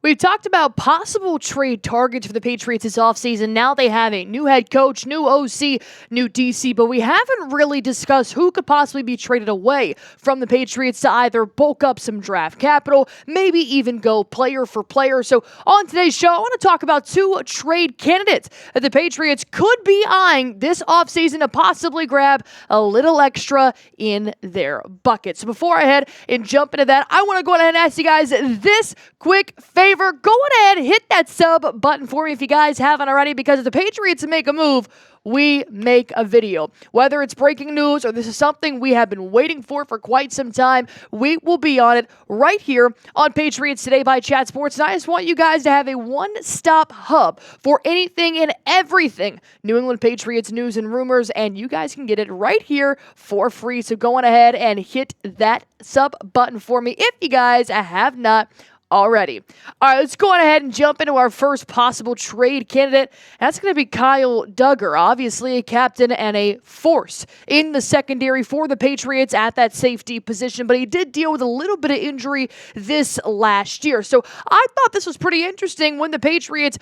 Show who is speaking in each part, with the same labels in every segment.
Speaker 1: We've talked about possible trade targets for the Patriots this offseason. Now they have a new head coach, new OC, new DC, but we haven't really discussed who could possibly be traded away from the Patriots to either bulk up some draft capital, maybe even go player for player. So on today's show, I want to talk about two trade candidates that the Patriots could be eyeing this offseason to possibly grab a little extra in their bucket. So before I head and jump into that, I want to go ahead and ask you guys this quick favor. Go ahead, hit that sub button for me if you guys haven't already, because if the Patriots make a move, we make a video. Whether it's breaking news or this is something we have been waiting for quite some time, we will be on it right here on Patriots Today by Chat Sports. And I just want you guys to have a one-stop hub for anything and everything New England Patriots news and rumors, and you guys can get it right here for free. So go on ahead and hit that sub button for me if you guys have not already. All right, let's go on ahead and jump into our first possible trade candidate. That's going to be Kyle Dugger, obviously a captain and a force in the secondary for the Patriots at that safety position, but he did deal with a little bit of injury this last year. So I thought this was pretty interesting when the Patriots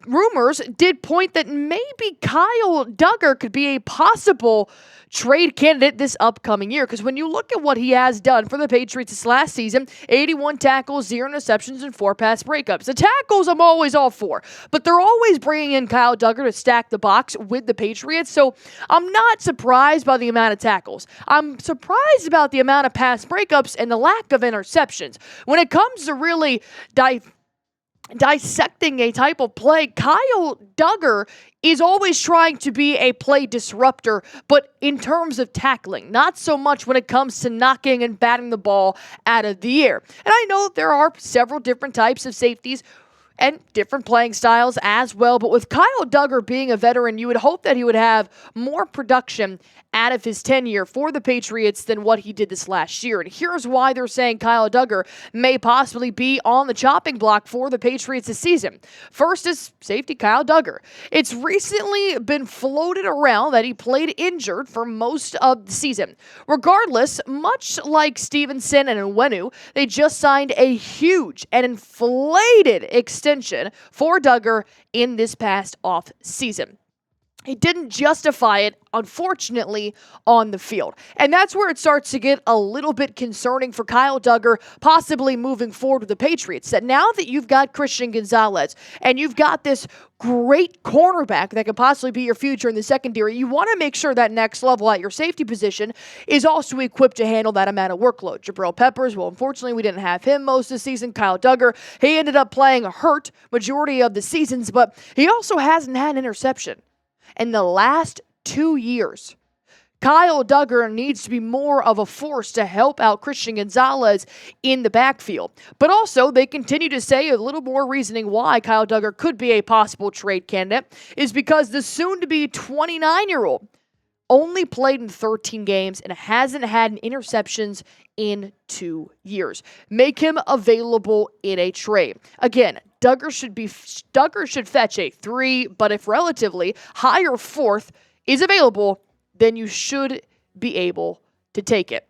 Speaker 1: rumors did point that maybe Kyle Dugger could be a possible trade candidate this upcoming year, because when you look at what he has done for the Patriots this last season, 81 tackles, 0 interceptions, and 4 pass breakups. The tackles I'm always all for, but they're always bringing in Kyle Dugger to stack the box with the Patriots, so I'm not surprised by the amount of tackles. I'm surprised about the amount of pass breakups and the lack of interceptions. When it comes to really dissecting a type of play, Kyle Dugger is always trying to be a play disruptor, but in terms of tackling, not so much when it comes to knocking and batting the ball out of the air. And I know there are several different types of safeties and different playing styles as well, but with Kyle Dugger being a veteran, you would hope that he would have more production out of his tenure for the Patriots than what he did this last year. And here's why they're saying Kyle Dugger may possibly be on the chopping block for the Patriots this season. First is safety Kyle Dugger. It's recently been floated around that he played injured for most of the season. Regardless, much like Stevenson and Onwenu, they just signed a huge and inflated extension for Dugger in this past off season. He didn't justify it, unfortunately, on the field. And that's where it starts to get a little bit concerning for Kyle Dugger possibly moving forward with the Patriots. That now that you've got Christian Gonzalez and you've got this great cornerback that could possibly be your future in the secondary, you want to make sure that next level at your safety position is also equipped to handle that amount of workload. Jabril Peppers, well, unfortunately, we didn't have him most of the season. Kyle Dugger, he ended up playing hurt majority of the seasons, but he also hasn't had an interception in the last 2 years. Kyle Dugger needs to be more of a force to help out Christian Gonzalez in the backfield. But also, they continue to say a little more reasoning why Kyle Dugger could be a possible trade candidate is because the soon-to-be 29-year-old only played in 13 games and hasn't had an interceptions in 2 years. Make him available in a trade. Again, Dugger should fetch a 3, but if relatively higher 4th is available, then you should be able to take it.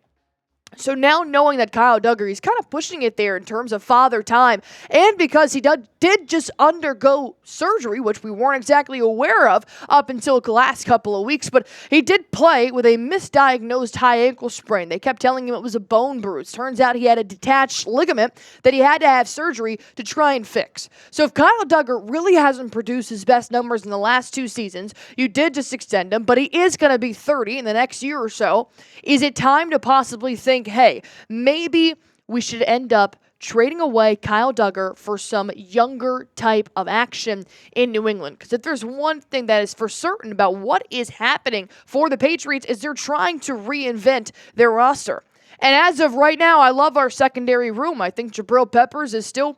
Speaker 1: So now knowing that Kyle Dugger, he's kind of pushing it there in terms of father time, and because he did just undergo surgery, which we weren't exactly aware of up until the last couple of weeks, but he did play with a misdiagnosed high ankle sprain. They kept telling him it was a bone bruise. Turns out he had a detached ligament that he had to have surgery to try and fix. So if Kyle Dugger really hasn't produced his best numbers in the last 2 seasons, you did just extend him, but he is going to be 30 in the next year or so. Is it time to possibly think, hey, maybe we should end up trading away Kyle Dugger for some younger type of action in New England? Because if there's one thing that is for certain about what is happening for the Patriots is they're trying to reinvent their roster. And as of right now, I love our secondary room. I think Jabril Peppers is still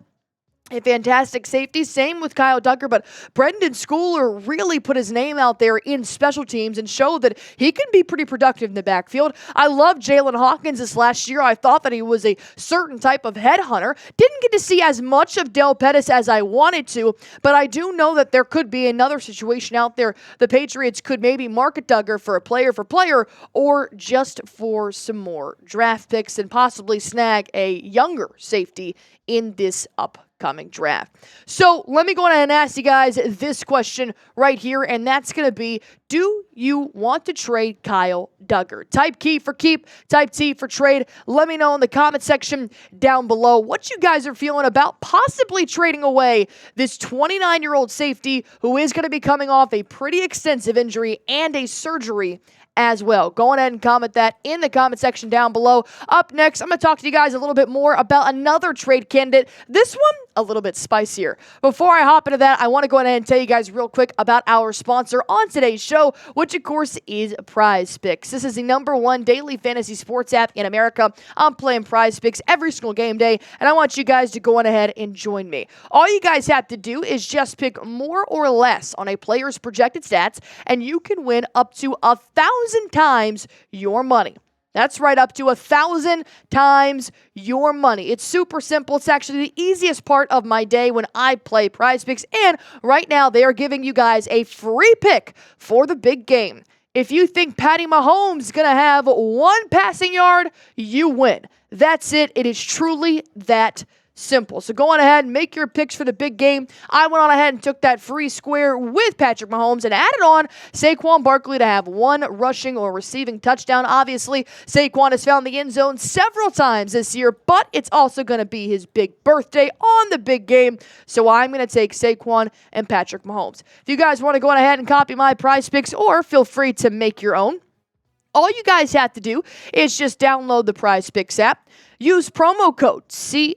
Speaker 1: a fantastic safety. Same with Kyle Dugger, but Brendan Schooler really put his name out there in special teams and showed that he can be pretty productive in the backfield. I love Jalen Hawkins this last year. I thought that he was a certain type of headhunter. Didn't get to see as much of Del Pettis as I wanted to, but I do know that there could be another situation out there. The Patriots could maybe market Dugger for player, or just for some more draft picks and possibly snag a younger safety in this upcoming upcoming draft. So let me go ahead and ask you guys this question right here, and that's going to be, do you want to trade Kyle Dugger? Type key for keep, type T for trade. Let me know in the comment section down below what you guys are feeling about possibly trading away this 29-year-old safety who is going to be coming off a pretty extensive injury and a surgery as well. Go ahead and comment that in the comment section down below. Up next, I'm going to talk to you guys a little bit more about another trade candidate. This one, a little bit spicier. Before I hop into that, I want to go ahead and tell you guys real quick about our sponsor on today's show, which of course is Prize Picks. This is the #1 daily fantasy sports app in America. I'm playing Prize Picks every single game day, and I want you guys to go on ahead and join me. All you guys have to do is just pick more or less on a player's projected stats, and you can win up to 1,000 times your money. That's right, up to 1,000 times your money. It's super simple. It's actually the easiest part of my day when I play Prize Picks. And right now, they are giving you guys a free pick for the big game. If you think Patty Mahomes is going to have 1 passing yard, you win. That's it. It is truly that simple. So go on ahead and make your picks for the big game. I went on ahead and took that free square with Patrick Mahomes and added on Saquon Barkley to have 1 rushing or receiving touchdown. Obviously, Saquon has found the end zone several times this year, but it's also going to be his big birthday on the big game. So I'm going to take Saquon and Patrick Mahomes. If you guys want to go on ahead and copy my Prize Picks, or feel free to make your own, all you guys have to do is just download the Prize Picks app. Use promo code CLNS.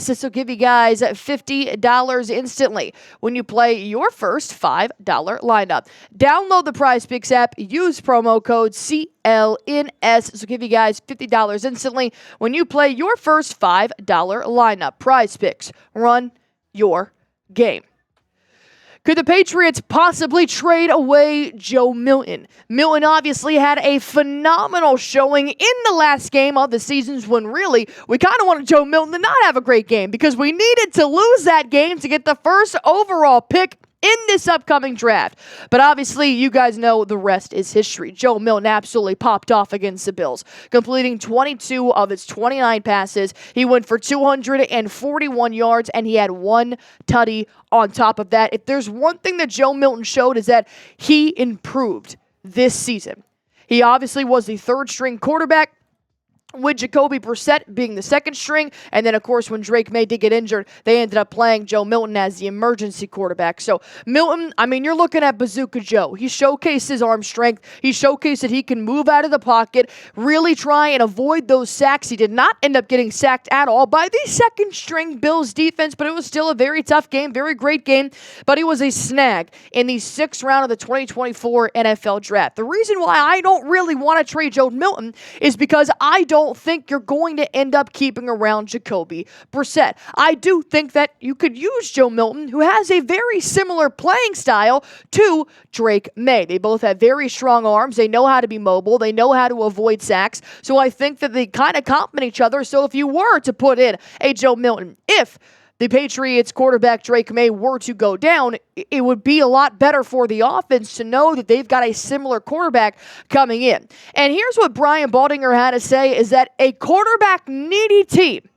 Speaker 1: This will give you guys $50 instantly when you play your first $5 lineup. Download the Prize Picks app. Use promo code CLNS. This will give you guys $50 instantly when you play your first $5 lineup. Prize Picks. Run your game. Could the Patriots possibly trade away Joe Milton? Milton obviously had a phenomenal showing in the last game of the seasons when really we kind of wanted Joe Milton to not have a great game because we needed to lose that game to get the first overall pick in this upcoming draft. But obviously, you guys know the rest is history. Joe Milton absolutely popped off against the Bills, completing 22 of his 29 passes. He went for 241 yards, and he had 1 tutty on top of that. If there's one thing that Joe Milton showed is that he improved this season. He obviously was the 3rd-string quarterback, with Jacoby Brissett being the 2nd string. And then, of course, when Drake May did get injured, they ended up playing Joe Milton as the emergency quarterback. So Milton, I mean, you're looking at Bazooka Joe. He showcased his arm strength. He showcased that he can move out of the pocket, really try and avoid those sacks. He did not end up getting sacked at all by the 2nd string Bills defense, but it was still a very tough game, very great game. But he was a snag in the 6th round of the 2024 NFL draft. The reason why I don't really want to trade Joe Milton is because I don't think you're going to end up keeping around Jacoby Brissett. I do think that you could use Joe Milton, who has a very similar playing style to Drake May. They both have very strong arms. They know how to be mobile. They know how to avoid sacks. So I think that they kind of complement each other. So if you were to put in a Joe Milton, if the Patriots quarterback Drake May were to go down, it would be a lot better for the offense to know that they've got a similar quarterback coming in. And here's what Brian Baldinger had to say, is that a quarterback-needy team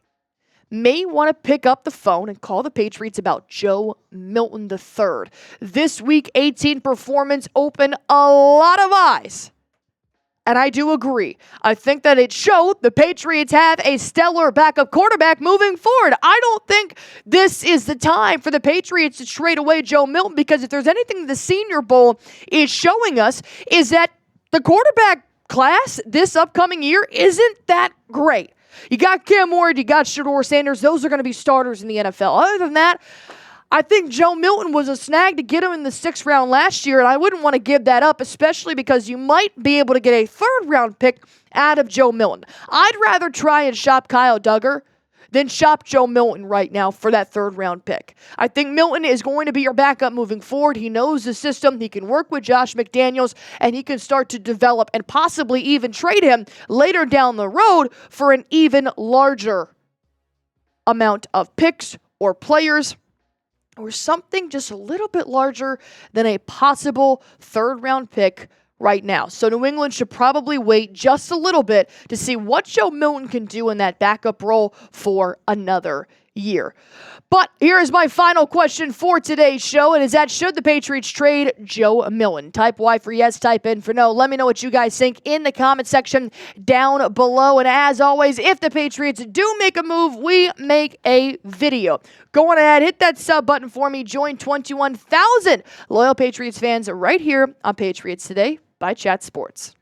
Speaker 1: may want to pick up the phone and call the Patriots about Joe Milton III. This Week 18 performance opened a lot of eyes. And I do agree. I think that it showed the Patriots have a stellar backup quarterback moving forward. I don't think this is the time for the Patriots to trade away Joe Milton, because if there's anything the Senior Bowl is showing us is that the quarterback class this upcoming year isn't that great. You got Cam Ward, you got Shedeur Sanders. Those are going to be starters in the NFL. Other than that, I think Joe Milton was a snag to get him in the 6th round last year, and I wouldn't want to give that up, especially because you might be able to get a 3rd-round pick out of Joe Milton. I'd rather try and shop Kyle Dugger than shop Joe Milton right now for that 3rd-round pick. I think Milton is going to be your backup moving forward. He knows the system. He can work with Josh McDaniels, and he can start to develop and possibly even trade him later down the road for an even larger amount of picks or players, or something just a little bit larger than a possible 3rd-round pick right now. So New England should probably wait just a little bit to see what Joe Milton can do in that backup role for another year. But here is my final question for today's show, and is that should the Patriots trade Joe Milton? Type Y for yes, type N for no. Let me know what you guys think in the comment section down below. And as always, if the Patriots do make a move, we make a video. Go on ahead, hit that sub button for me. Join 21,000 loyal Patriots fans right here on Patriots Today by Chat Sports.